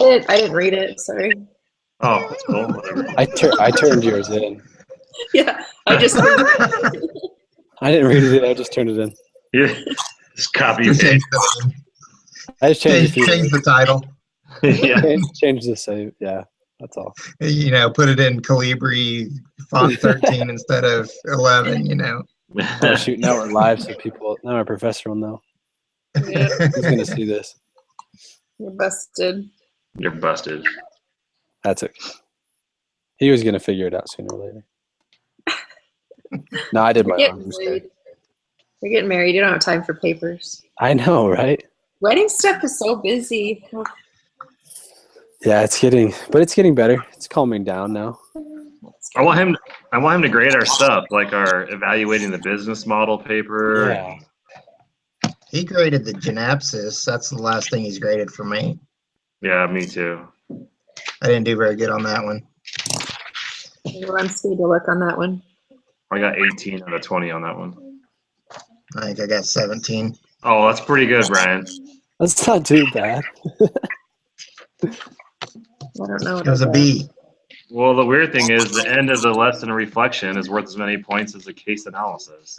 I didn't read it. Sorry. Oh, that's cool. Whatever. I turned yours in. Yeah, I just. I didn't read it in. I just turned it in. Yeah, just copy Just paste. change the name. I just changed Change the title. Yeah. Change the save. Yeah, that's all. You know, put it in Calibri font 13 instead of 11. You know. Oh shoot! Now we're live, so now our professor will know. Yeah, He's gonna see this. you're busted. You're busted. That's it. He was gonna figure it out sooner or later. No, I did my own mistake. You're getting married. You don't have time for papers. I know, right? Wedding stuff is so busy. Yeah, it's getting better. It's calming down now. I want him to grade our stuff, like our evaluating the business model paper. Yeah. He graded the Genapsis. That's the last thing he's graded for me. Yeah, me too. I didn't do very good on that one. I'm speed to look on that one. I got 18 out of 20 on that one. I think I got 17. Oh, that's pretty good, Brian. That's not too bad. I don't know. It was a B. Well, the weird thing is the end of the lesson reflection is worth as many points as the case analysis.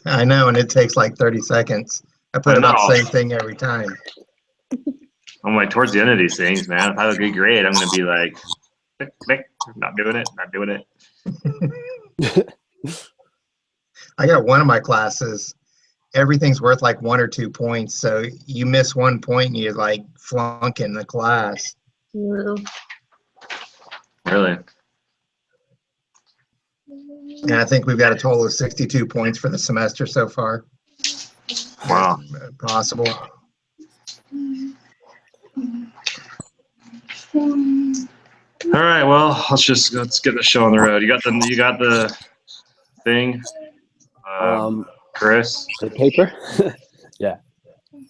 I know, and it takes like 30 seconds. I put about the same thing every time. I'm like, towards the end of these things, man, if I have a good grade, I'm going to be like, click, click, not doing it. I got one of my classes. Everything's worth like 1 or 2 points. So you miss 1 point and you're like flunking the class. No. Really? And I think we've got a total of 62 points for the semester so far. Wow. Possible. All right, well, let's get the show on the road. You got the thing, Chris? The paper? Yeah,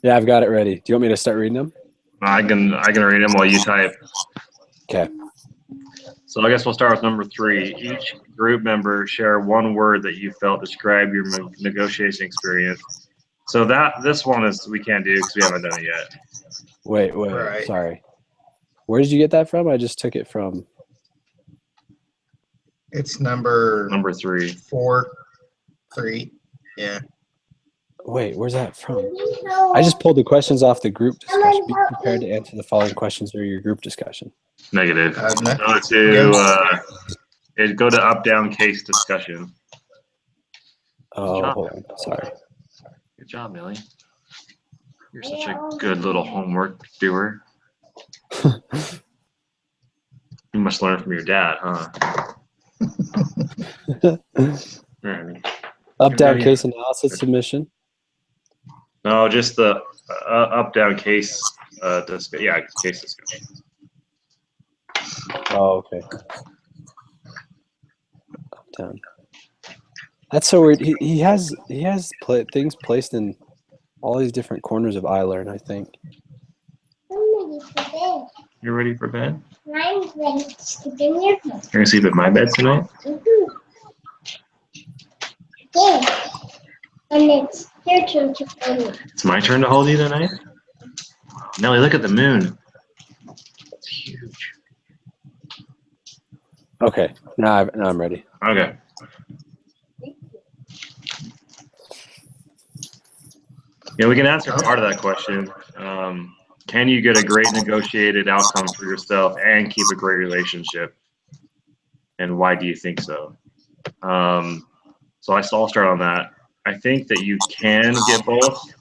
I've got it ready. Do you want me to start reading them? I can read them while you type. Okay. So I guess we'll start with number 3. Each group member share one word that you felt described your negotiation experience. So this one is we can't do because we haven't done it yet. Wait. Right. Sorry. Where did you get that from? I just took it from. It's number 3. 3. Yeah. Wait, where's that from? I just pulled the questions off the group discussion. Be prepared to answer the following questions during your group discussion. Negative. No. Go to up-down case discussion. Oh, hold on. Sorry. Good job, Millie. You're such a good little homework doer. You must learn from your dad, huh? Up-down case analysis submission. No, just the up-down case case discussion. Oh, okay. Up-down. That's so weird. He has things placed in all these different corners of iLearn, I think. You're ready for bed? Mine's ready to sleep in your bed. You're gonna sleep at my bed tonight? Yeah. And it's your turn to hold me. It's my turn to hold you tonight? Nelly, look at the moon. It's huge. Okay, now I'm ready. Okay. Yeah, we can answer part of that question. Can you get a great negotiated outcome for yourself and keep a great relationship? And why do you think so? So I'll start on that. I think that you can get both,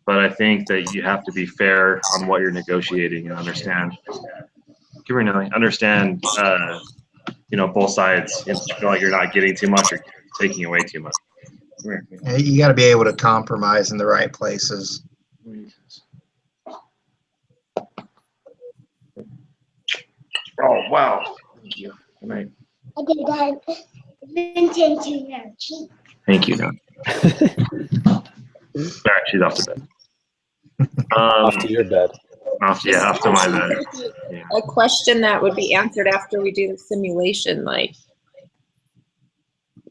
but I think that you have to be fair on what you're negotiating and understand. Give her Nelly. Understand, both sides. You feel like you're not getting too much or taking away too much. Come here. You got to be able to compromise in the right places. Oh, wow. Thank you. Good night. I did that. Vincent to your cheek. Thank you, Don. All right, she's off to bed. Off to your bed. Off to my bed. Yeah. A question that would be answered after we do the simulation,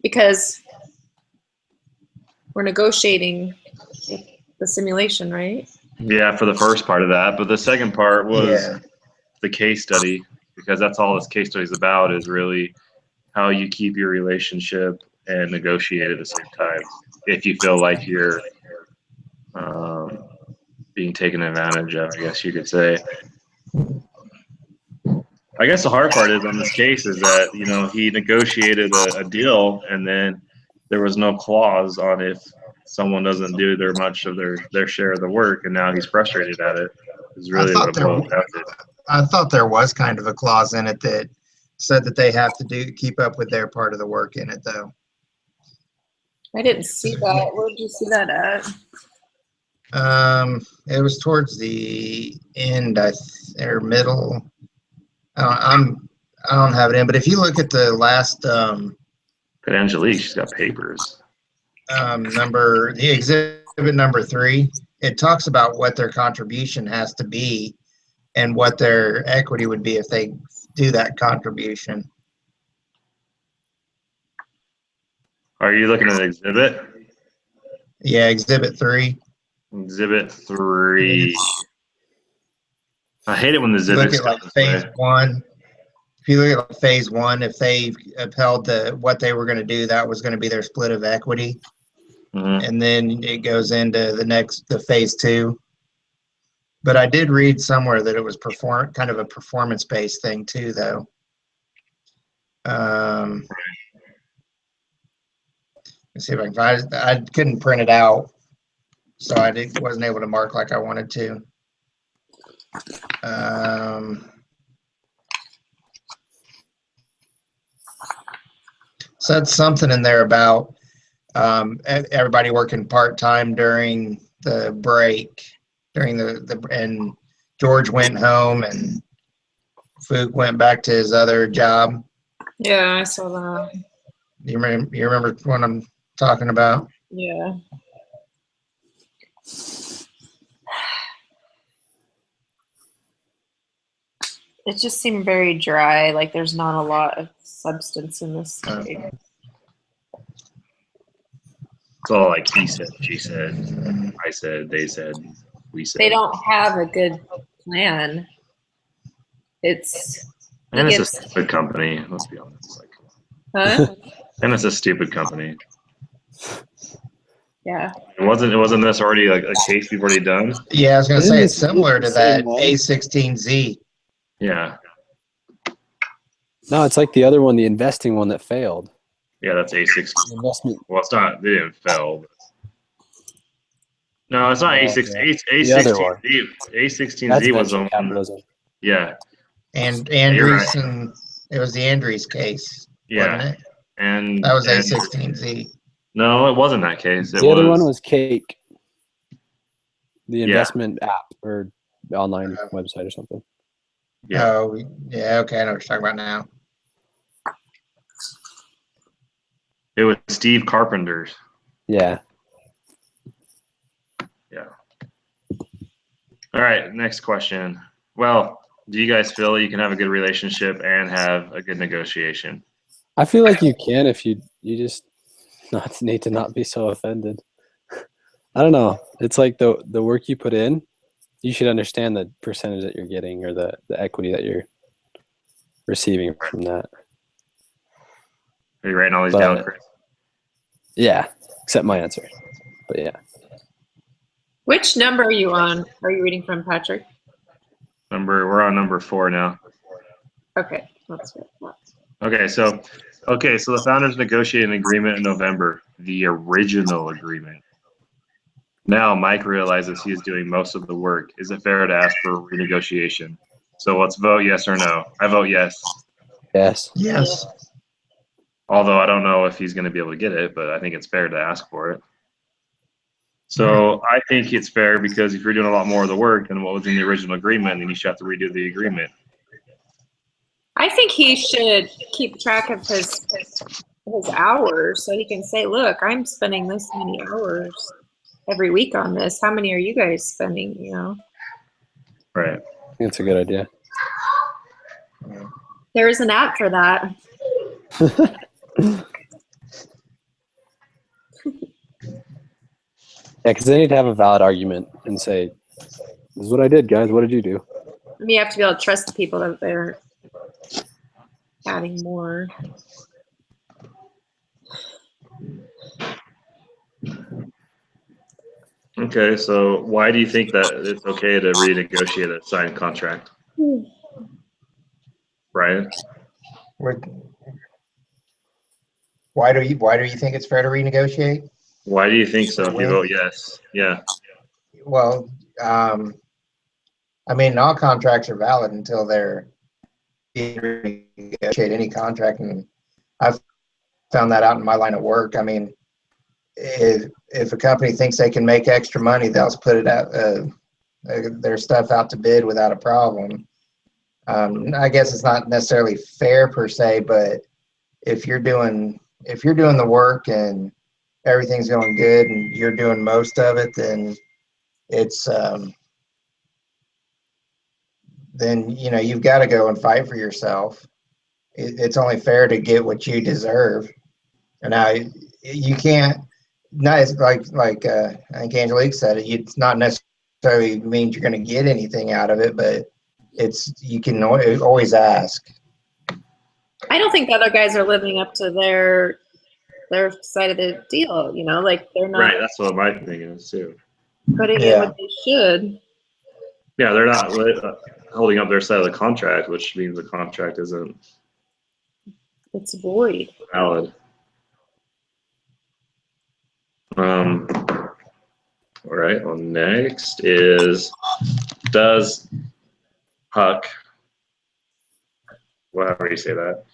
because we're negotiating the simulation, right? Yeah, for the first part of that, but the second part was Yeah. the case study, because that's all this case study is about, is really how you keep your relationship and negotiate at the same time. If you feel like you're um, being taken advantage of, I guess you could say. I guess the hard part is on this case is that, you know, he negotiated a deal and then there was no clause on if someone doesn't do their much of their share of the work, and now he's frustrated at it. Is I really what thought it there, boils down to. I thought there was kind of a clause in it that said that they have to keep up with their part of the work in it, though. I didn't see that. Where did you see that at? It was towards the end, or middle. I don't have it in, but if you look at the last But Angelique, she's got papers. number, the exhibit number 3, it talks about what their contribution has to be and what their equity would be if they do that contribution. Are you looking at the exhibit? Yeah, exhibit 3. Exhibit 3. I hate it when the If you look exhibits at go like this phase way. 1, if you look at like phase 1, if they upheld what they were going to do, that was going to be their split of equity. Mhm. And then it goes into the phase 2. But I did read somewhere that it was kind of a performance-based thing too, though. Let's see if I can find it. I couldn't print it out, so wasn't able to mark like I wanted to. Said something in there about everybody working part-time during the break, and George went home and Fook went back to his other job. Yeah, I saw that. You remember what I'm talking about? Yeah. It just seemed very dry. Like there's not a lot of substance in this case. It's all like he said, she said, I said, they said, we said. They don't have a good plan. It's And he it's a gives, stupid company, let's be honest. huh? And it's a stupid company. Yeah. It wasn't this already like a case we've already done? Yeah, I was going to Isn't say it's this similar the to same that one? A16Z. Yeah. No, it's like the other one, the investing one that failed. Yeah, that's A6. Investment. Well, it's not, they didn't fail. No, it's not A6. Yeah. The other one. A16Z. That's A16Z was the venture one. capitalism. Yeah. And You're right. Andreessen, it was the Andrees case, Yeah. wasn't it? And That was and- A16Z. No, it wasn't that case. It The other one was Cake, the Yeah. investment app or online website or something. Yeah. Oh, yeah, okay, I know what you're talking about now. It was Steve Carpenter's. Yeah. Yeah. All right, next question. Well, do you guys feel you can have a good relationship and have a good negotiation? I feel like you can if you just need to not be so offended. I don't know. It's like the work you put in, you should understand the percentage that you're getting or the equity that you're receiving from that. Are you writing all these But- down, Chris? Yeah, except my answer. But yeah. Which number are you on? Are you reading from Patrick? We're on number 4 now. Okay, that's good. Okay, so the founders negotiated an agreement in November, the original agreement. Now Mike realizes he is doing most of the work. Is it fair to ask for a renegotiation? So let's vote yes or no. I vote yes. Yes. Yes. Although I don't know if he's going to be able to get it, but I think it's fair to ask for it. So I think it's fair because if you're doing a lot more of the work than what was in the original agreement, then you should have to redo the agreement. I think he should keep track of his hours so he can say, look, I'm spending this many hours every week on this. How many are you guys spending, you know? Right. I think it's a good idea. There is an app for that. Yeah, because they need to have a valid argument and say, This is what I did, guys. What did you do? You have to be able to trust the people that they're adding more. Okay, so why do you think that it's okay to renegotiate a signed contract, Brian? Why do you think it's fair to renegotiate? Why do you think so? If you vote yes, yeah. Well, I mean, all contracts are valid until they're renegotiate any contract, and I've found that out in my line of work. I mean, if a company thinks they can make extra money, they'll put it out their stuff out to bid without a problem. I guess it's not necessarily fair per se, but if you're doing the work and everything's going good and you're doing most of it, then it's then you've got to go and fight for yourself. It's only fair to get what you deserve. And now you can't. Not like I think Angelique said it. It's not necessarily means you're going to get anything out of it, but you can always ask. I don't think the other guys are living up to their side of the deal. Like they're not Right, that's what my thing is too. putting in what they should. Yeah, they're not holding up their side of the contract, which means the contract isn't It's void. valid. All right. Well, next is, does Huck, whatever you say that,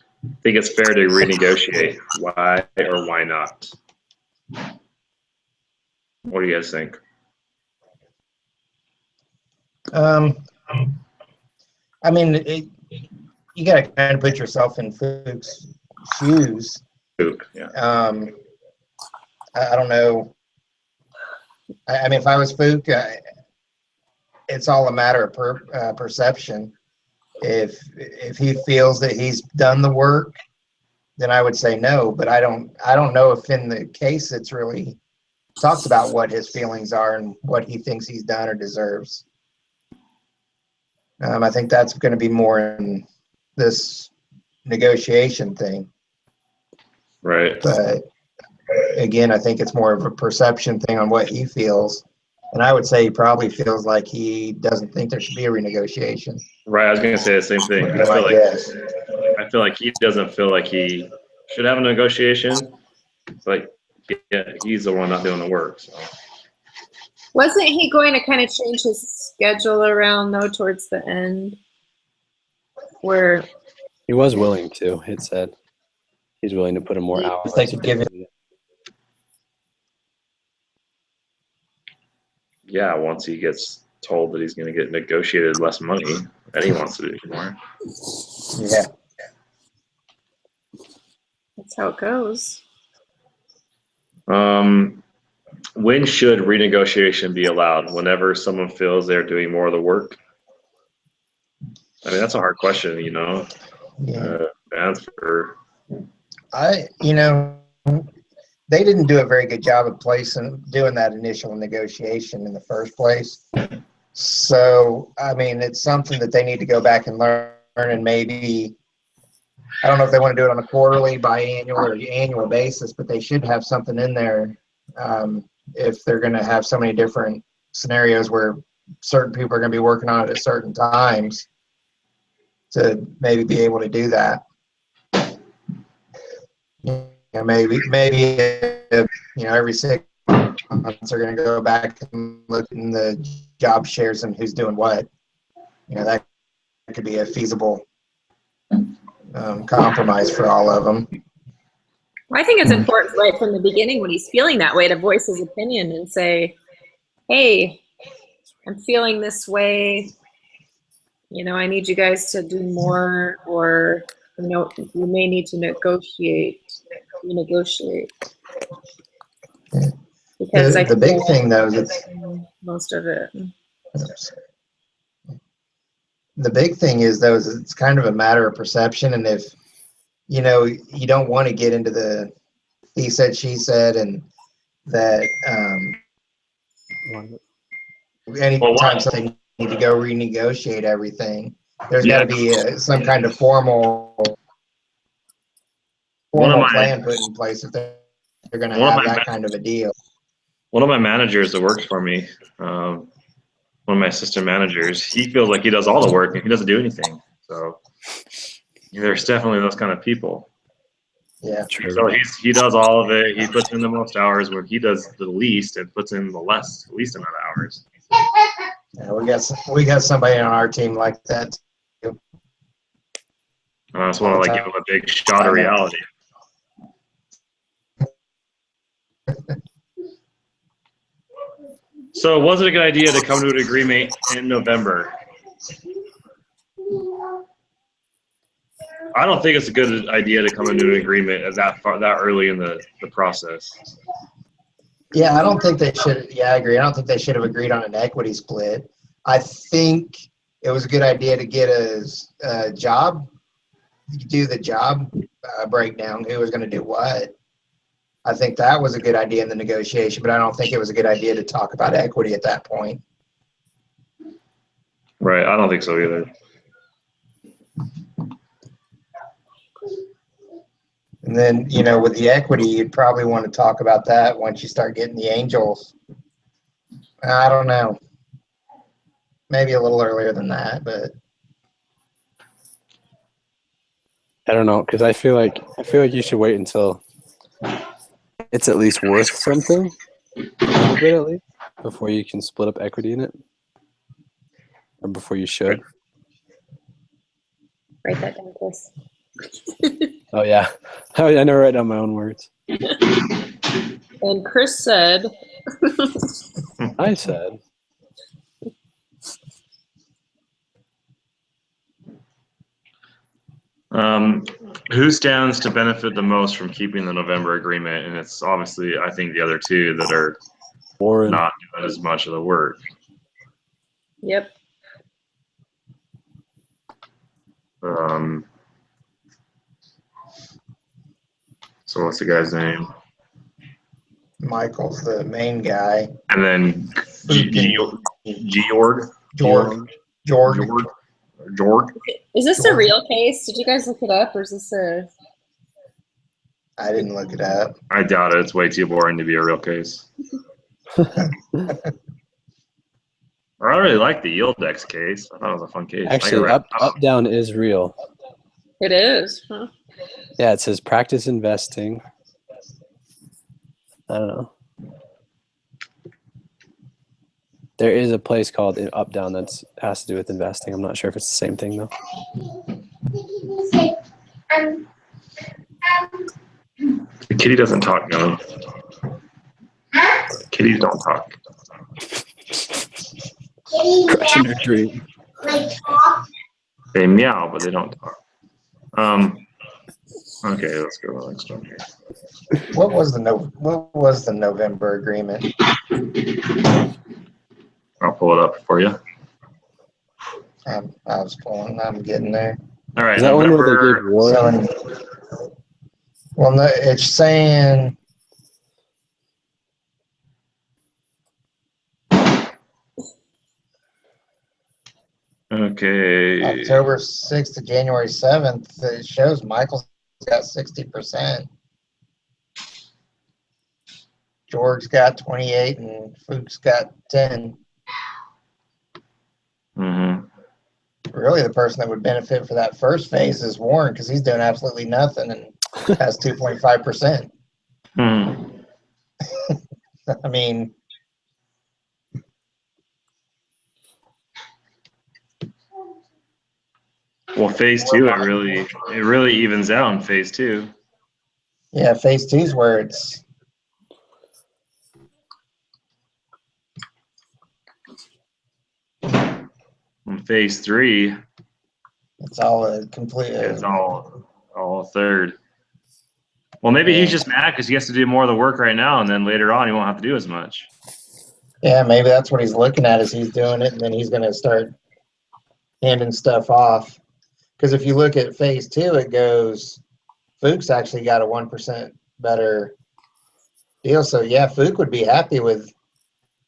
think it's fair to renegotiate? Why or why not? What do you guys think? I mean, you got to kind of put yourself in Fuchs' shoes. Yeah. I don't know. I mean, if I was Fuchs, it's all a matter of perception. If he feels that he's done the work, then I would say no. But I don't know if in the case it's really talks about what his feelings are and what he thinks he's done or deserves. I think that's going to be more in this negotiation thing. Right. But again, I think it's more of a perception thing on what he feels. And I would say he probably feels like he doesn't think there should be a renegotiation. Right. I was going to say the same thing. I feel like he doesn't feel like he should have a negotiation. Like, yeah, he's the one not doing the work. So. Wasn't he going to kind of change his schedule around though towards the end? Where he was willing to. It said he's willing to put in more hours. They could give it. Yeah, once he gets told that he's going to get negotiated less money, then he wants to do more. Yeah. That's how it goes. When should renegotiation be allowed? Whenever someone feels they're doing more of the work? I mean, that's a hard question, Yeah. To answer. They didn't do a very good job of doing that initial negotiation in the first place. So, I mean, it's something that they need to go back and learn, and maybe, I don't know if they want to do it on a quarterly, biannual, or annual basis, but they should have something in there if they're going to have so many different scenarios where certain people are going to be working on it at certain times to maybe be able to do that. Maybe if, every 6 months they're going to go back and look in the job shares and who's doing what. That could be a feasible compromise for all of them. Well, I think it's important right from the beginning when he's feeling that way to voice his opinion and say, hey, I'm feeling this way. I need you guys to do more, or, you may need to renegotiate. Because the big thing, though, is most of it. The big thing is, though, is it's kind of a matter of perception. And if, you don't want to get into the he said, she said, and that anytime they need to go renegotiate everything, there's got to be some kind of formal plan put in place if they're going to have that kind of a deal. One of my managers that works for me, one of my assistant managers, he feels like he does all the work and he doesn't do anything. So there's definitely those kind of people. Yeah. True. So he does all of it. He puts in the most hours where he does the least and puts in the least amount of hours. Yeah, we got somebody on our team like that. I just want to give him a big shot of reality. So was it a good idea to come to an agreement in November? I don't think it's a good idea to come into an agreement that early in the process. Yeah, I don't think they should. Yeah, I agree. I don't think they should have agreed on an equity split. I think it was a good idea to get a job, do the job breakdown, who was going to do what. I think that was a good idea in the negotiation, but I don't think it was a good idea to talk about equity at that point. Right, I don't think so either. And then, with the equity, you'd probably want to talk about that once you start getting the angels. I don't know. Maybe a little earlier than that, but I don't know, because I feel like you should wait until it's at least worth something, a little bit at least, before you can split up equity in it, or before you should. Write that down, Chris. Oh yeah, I never write down my own words. And Chris said, I said. Who stands to benefit the most from keeping the November agreement? And it's obviously, I think, the other two that are Warren. not doing as much of the work. yep. So what's the guy's name? Michael's the main guy. And then Georg. Is this a real case? Did you guys look it up, or is this a? I didn't look it up. I doubt it. It's way too boring to be a real case. I really like the Yieldex case. I thought it was a fun case. Actually, Updown is real. It is. Huh? Yeah, it says practice investing. I don't know. There is a place called Updown that has to do with investing. I'm not sure if it's the same thing though. The kitty doesn't talk, no. Kitties don't talk. Crushing her dream. They meow, but they don't talk. Okay, let's go to the next one here. What was the November agreement? I'll pull it up for you. I'm getting there. All right, Is that one where they gave Warren? Well, no, it's saying okay. October 6th to January 7th. It shows Michael's got 60%. George's got 28 and Fuchs got 10. Mm-hmm. Really, the person that would benefit for that first phase is Warren because he's doing absolutely nothing and has 2.5%. Hmm. I mean, Well, phase two, it really evens out in phase two. yeah, phase 2 is where it's In phase three, it's all a complete. it's all a third. Well, maybe he's just mad because he has to do more of the work right now, and then later on he won't have to do as much. Yeah, maybe that's what he's looking at is he's doing it, and then he's going to start handing stuff off. Because if you look at phase 2, it goes, Fuchs actually got a 1% better deal. So yeah, Fuchs would be happy with.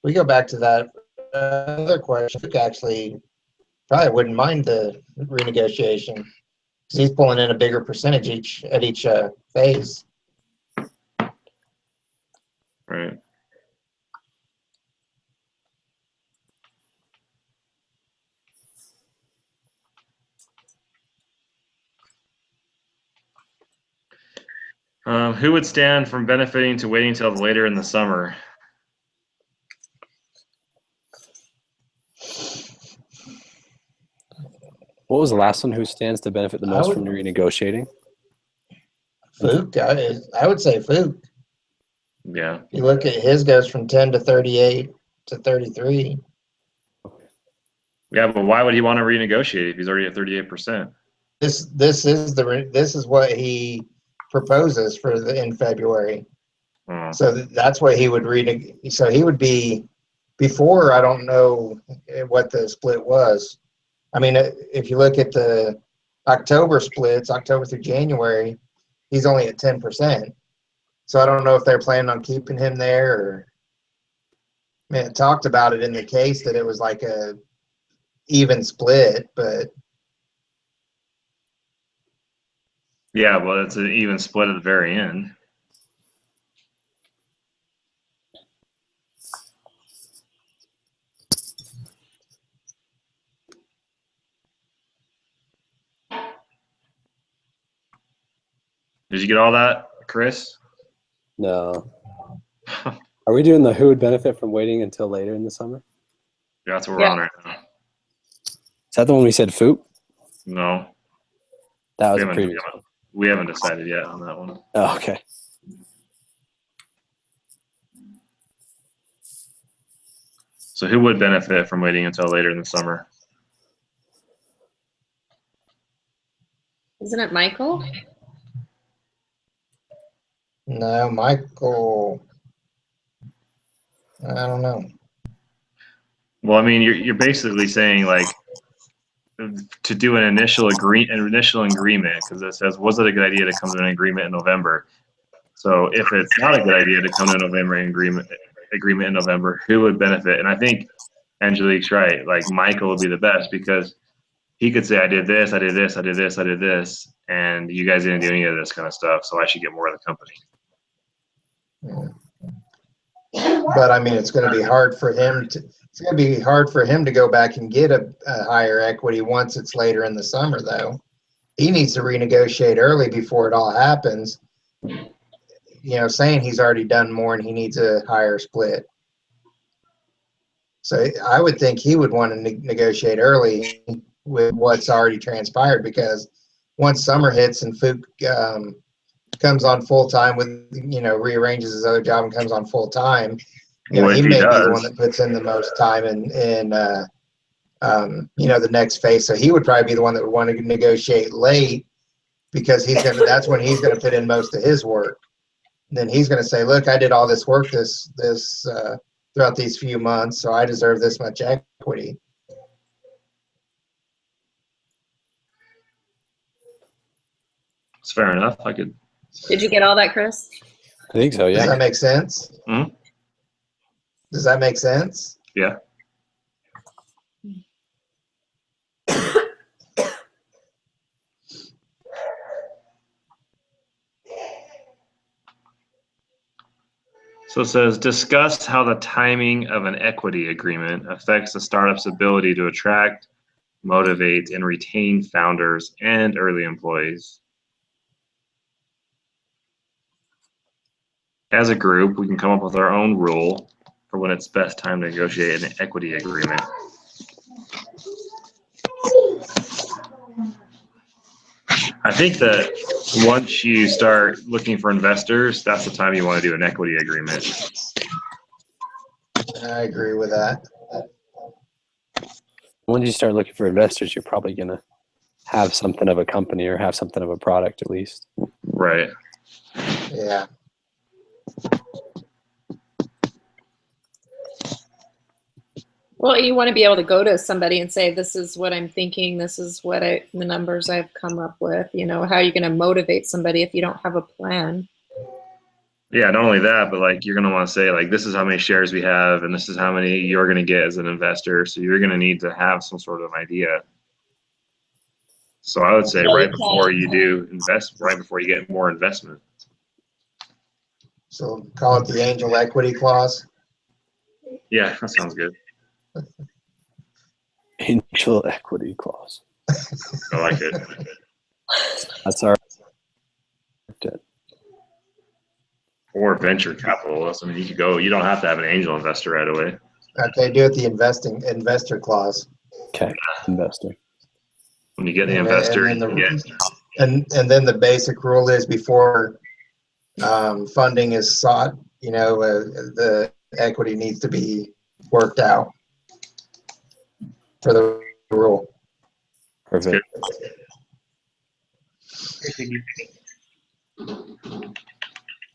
We go back to that another question. Luke actually probably wouldn't mind the renegotiation because he's pulling in a bigger percentage at each phase. Right. Who would stand from benefiting to waiting until later in the summer? What was the last one? Who stands to benefit the most from would- renegotiating? Fluke, I would say Fluke. Yeah. You look at his goes from 10 to 38 to 33. Yeah, but why would he want to renegotiate if he's already at 38%? This is what he proposes for in February. Oh. So that's what he would read. So he would be before. I don't know what the split was. I mean, if you look at the October splits, October through January, he's only at 10%. So I don't know if they're planning on keeping him there. Or, I mean, it talked about it in the case that it was like a even split, but Yeah, well, it's an even split at the very end. Did you get all that, Chris? No. Are we doing the who would benefit from waiting until later in the summer? Yeah, that's what we're on right now. Is that the one we said Foop? No, That we was a previous. haven't decided yet on that one. Oh, okay. So who would benefit from waiting until later in the summer? Isn't it Michael? no, Michael. I don't know. Well, I mean, you're basically saying like to do an initial agreement because it says was it a good idea to come to an agreement in November? So if it's not a good idea to come to a November agreement in November, who would benefit? And I think Angelique's right. Like Michael would be the best because he could say, I did this, I did this, I did this, I did this, and you guys didn't do any of this kind of stuff, so I should get more of the company. But I mean, it's going to be hard for him to. It's going to be hard for him to go back and get a higher equity once it's later in the summer, though. He needs to renegotiate early before it all happens. You know, saying he's already done more and he needs a higher split. So I would think he would want to negotiate early with what's already transpired because once summer hits and Fook comes on full time with, rearranges his other job and comes on full time, Well, he if he may be the does, one that puts in the most time in the next phase. So he would probably be the one that would want to negotiate late because that's when he's gonna put in most of his work. And then he's gonna say, look, I did all this work this throughout these few months, so I deserve this much equity. it's fair enough. I could. Did you get all that, Chris? I think so, Does yeah. that make sense? Mhm. Does that make sense? Yeah. So it says, discuss how the timing of an equity agreement affects the startup's ability to attract, motivate, and retain founders and early employees. As a group, we can come up with our own rule for when it's best time to negotiate an equity agreement. I think that once you start looking for investors, that's the time you want to do an equity agreement. I agree with that. Once you start looking for investors, you're probably going to have something of a company or have something of a product at least. Right. Yeah. Well, you want to be able to go to somebody and say, this is what I'm thinking. This is what the numbers I've come up with. How are you going to motivate somebody if you don't have a plan? Yeah, not only that, but like you're gonna want to say like this is how many shares we have, and this is how many you're gonna get as an investor. So you're gonna need to have some sort of idea. So I would say right before you do invest, right before you get more investment. So call it the angel equity clause. Yeah, that sounds good. Angel equity clause. I like it. That's our. Or venture capitalist. I mean, you could go. You don't have to have an angel investor right away. Okay, do it the investor clause. Okay, investor. When you get the investor, and then the basic rule is before funding is sought, the equity needs to be worked out for the rule. Perfect.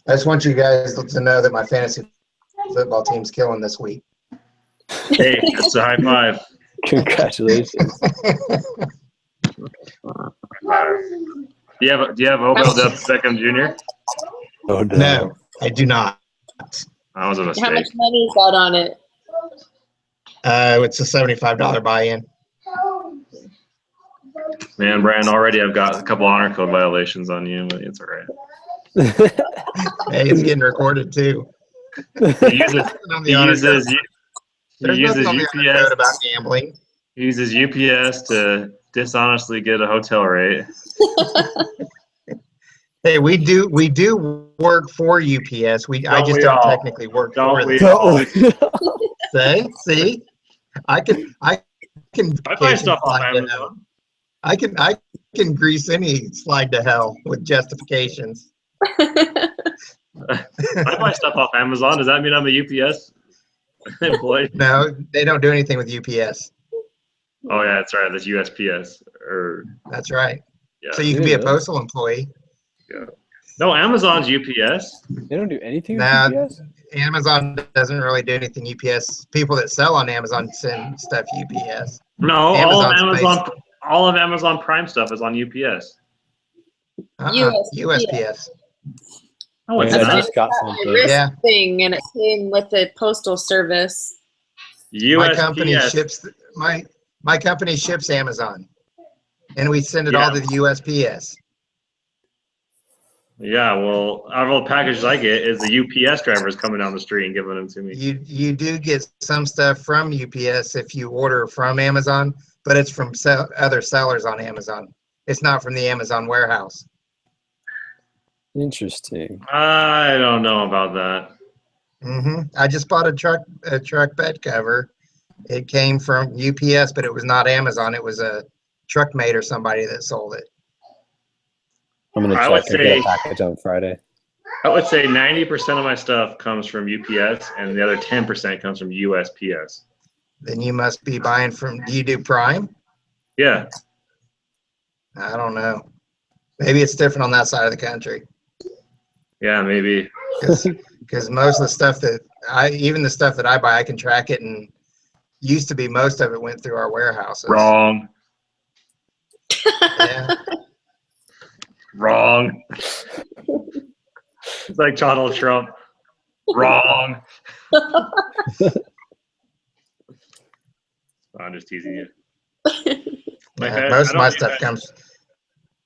I just want you guys to know that my fantasy football team's killing this week. Hey, that's a high five. Congratulations. Do you have Odell Beckham Jr.? Oh no. No, I do not. That was a How much mistake. money is that on it? It's a $75 buy-in. Man, Brian, already I've got a couple honor code violations on you, but it's all right. Hey, it's getting recorded too. He uses There's nothing on the honor code about gambling. He uses UPS to dishonestly get a hotel rate. Hey, we do work for UPS. I just don't technically work for them. See, I can I buy stuff off Amazon. I can grease any slide to hell with justifications. I buy stuff off Amazon. Does that mean I'm a UPS employee? No, they don't do anything with UPS. Oh yeah, that's right. That's USPS. That's right. Yeah. So you can be a postal employee. Yeah. No, Amazon's UPS. They don't do anything Nah, with UPS? Amazon doesn't really do anything UPS. People that sell on Amazon send stuff UPS. No, all of Amazon Prime stuff is on UPS. USPS. Oh, it's I not. just got something. Wrist Yeah. thing, and it came with the postal service. USPS. My company ships Amazon, and we send it all to the USPS. Yeah, well, out of all the packages I get is the UPS drivers coming down the street and giving them to me. You do get some stuff from UPS if you order from Amazon, but it's from other sellers on Amazon. It's not from the Amazon warehouse. Interesting. I don't know about that. I just bought a truck bed cover. It came from UPS, but it was not Amazon. It was a truck mate or somebody that sold it. I'm gonna check and get a package on Friday. I would say 90% of my stuff comes from UPS, and the other 10% comes from USPS. Then you must be buying from. Do you do Prime? Yeah. I don't know. Maybe it's different on that side of the country. Yeah, maybe. Because most of the stuff even the stuff that I buy, I can track it, and used to be most of it went through our warehouses. Wrong. Yeah. Wrong. It's like Donald Trump. Wrong. I'm just teasing you. Most of my stuff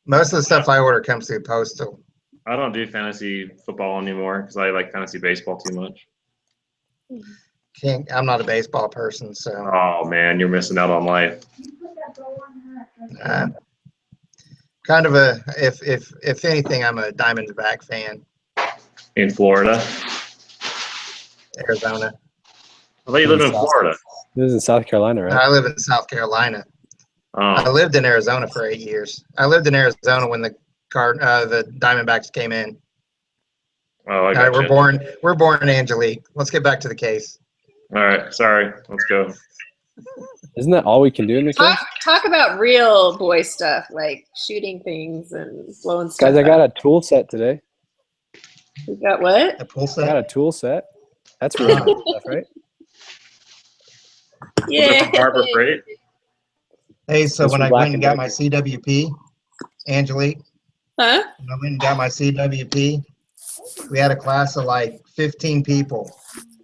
most of the stuff I order comes through postal. I don't do fantasy football anymore because I like fantasy baseball too much. I'm not a baseball person, so. Oh man, you're missing out on life. Kind of a if anything, I'm a Diamondback fan. In Florida? Arizona. I thought you lived in Florida. He lives in South Carolina, right? I live in South Carolina. Oh. I lived in Arizona for 8 years. I lived in Arizona when the Diamondbacks came in. Oh, I All got right, we're born Angelique. Let's get back to the case. All right, sorry. Let's go. Isn't that all we can do in the case? Talk about real boy stuff, like shooting things and blowing stuff. Guys, I got up. a tool set today. You got what? A pool I set? got a tool set. That's real stuff, right? Yeah. Was it from Harbor Freight? Hey, so This when was I Black went and and got Decker. my CWP, Angelique, Huh? when I went and got my CWP, We had a class of like 15 people.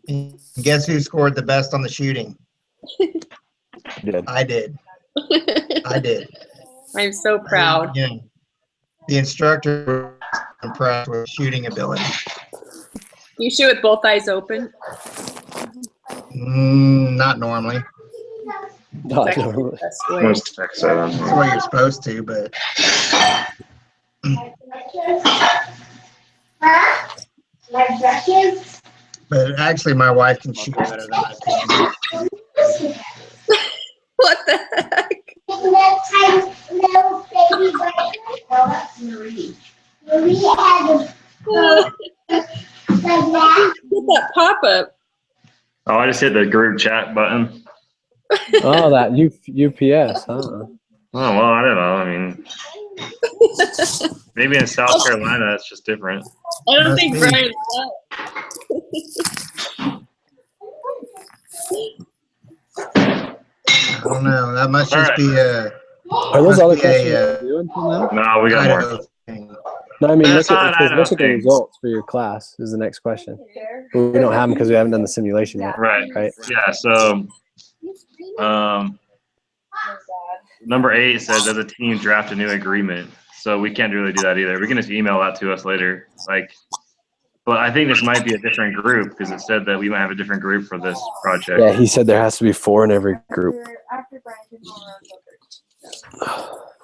And guess who scored the best on the shooting? Did. I did. I did. I'm so proud. Yeah. The instructor was impressed with shooting ability. You shoot with both eyes open. Not normally. No, That's no. actually the best way. Most text that on That's here. the way you're supposed to, but My brushes. but actually my wife can shoot better than I can. What the heck? That tiny little baby brushes. Oh, that's Marie. Marie has like that. Get that pop up. Oh, I just hit the group chat button. Oh, that UPS, huh? Oh, well, I don't know. I mean, maybe in South Carolina, it's just different. I don't Must think be. Brian's I don't know. That must All just right. be a Are those Must other be questions a, due until now? No, we got more. Idaho thing. No, I mean, That's look at, not it says, Idaho look at the things. results for your class is the next question. But we don't have them because we haven't done the simulation yet. Right. Right. Yeah. So, number 8 says as a team draft a new agreement. So we can't really do that either. We can just email that to us later. But I think this might be a different group because it said that we might have a different group for this project. Yeah, he said there has to be 4 in every group.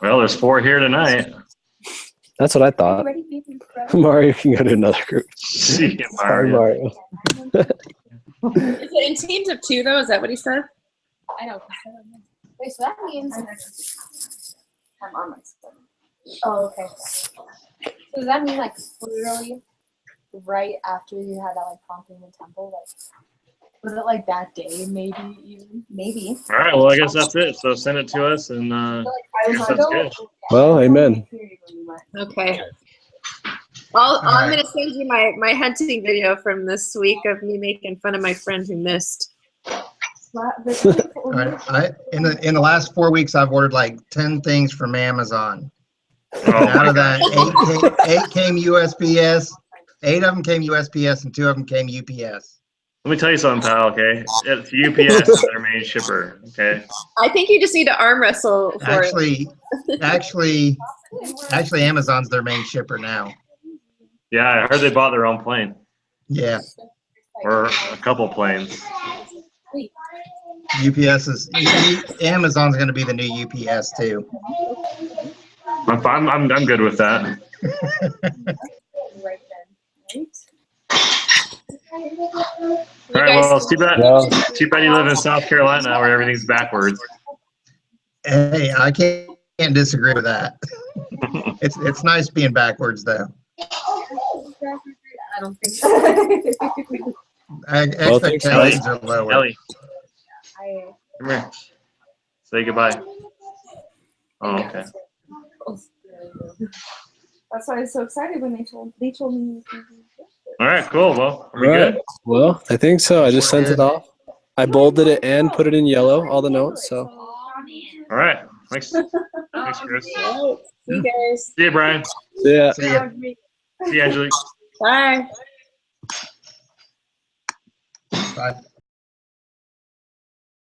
Well, there's 4 here tonight. That's what I thought. Mario can go to another group. See you, Sorry, Mario. Mario. Is it in teams of 2 though? Is that what he said? I know. Wait, so that means I'm on my phone. Oh, okay. So does that mean like literally right after you had that like prompting in the temple, like was it like that day? Maybe even maybe. All right. Well, I guess that's it. So send it to us, and I I was guess like, that's oh, good. Well, amen. Okay. I'm right. gonna send you my hunting video from this week of me making fun of my friend who missed. All right. In the last 4 weeks, I've ordered like 10 things from Amazon. Oh And out my of that, gosh. eight came USPS. 8 of them came USPS, and 2 of them came UPS. Let me tell you something, pal. Okay, it's UPS is their main shipper. Okay. I think you just need to arm wrestle for it. Actually, Amazon's their main shipper now. Yeah, I heard they bought their own plane Yeah, or a couple planes. UPS is Amazon's going to be the new UPS too. I'm good with that. Right then, All right. Well, it's too bad. Well, Too bad you live in South Carolina where everything's backwards. Hey, I can't disagree with that. It's nice being backwards though. I don't think so. Well, thanks, Expectations are lower. Ellie, I come here. Say goodbye. Oh, okay. That's why I was so excited when they told me. All right. Cool. Well, are we right. good? Well, I think so. I just sent it off. I bolded it and put it in yellow, all the notes. So All right. Thanks. Thanks, Chris. See you guys. See you, Brian. yeah. See ya. See you, Angelique. Bye. Bye.